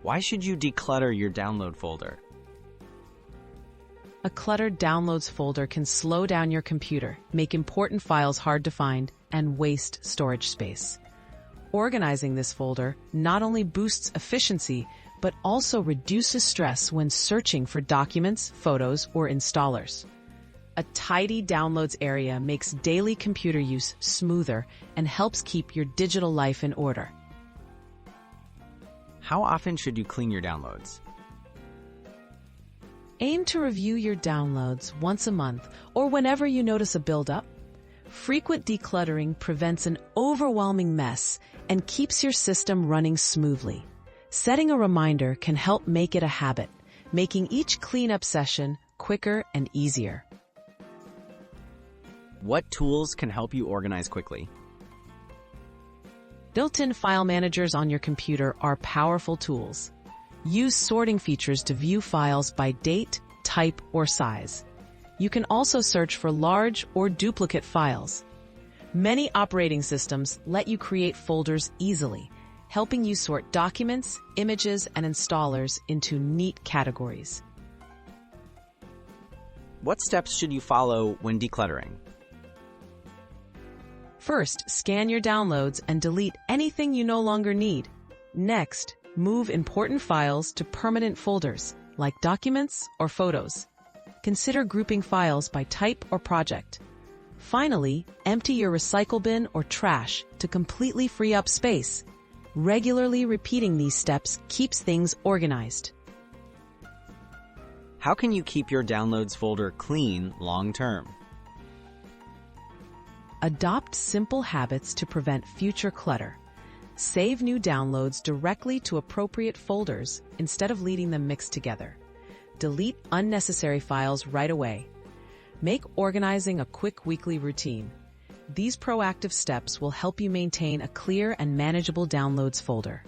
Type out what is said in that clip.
Why should you declutter your download folder? A cluttered downloads folder can slow down your computer, make important files hard to find, and waste storage space. Organizing this folder not only boosts efficiency, but also reduces stress when searching for documents, photos, or installers. A tidy downloads area makes daily computer use smoother and helps keep your digital life in order. How often should you clean your downloads? Aim to review your downloads once a month or whenever you notice a buildup. Frequent decluttering prevents an overwhelming mess and keeps your system running smoothly. Setting a reminder can help make it a habit, making each cleanup session quicker and easier. What tools can help you organize quickly? Built-in file managers on your computer are powerful tools. Use sorting features to view files by date, type, or size. You can also search for large or duplicate files. Many operating systems let you create folders easily, helping you sort documents, images, and installers into neat categories. What steps should you follow when decluttering? First, scan your downloads and delete anything you no longer need. Next, move important files to permanent folders, like documents or photos. Consider grouping files by type or project. Finally, empty your recycle bin or trash to completely free up space. Regularly repeating these steps keeps things organized. How can you keep your downloads folder clean long-term? Adopt simple habits to prevent future clutter. Save new downloads directly to appropriate folders instead of leaving them mixed together. Delete unnecessary files right away. Make organizing a quick weekly routine. These proactive steps will help you maintain a clear and manageable downloads folder.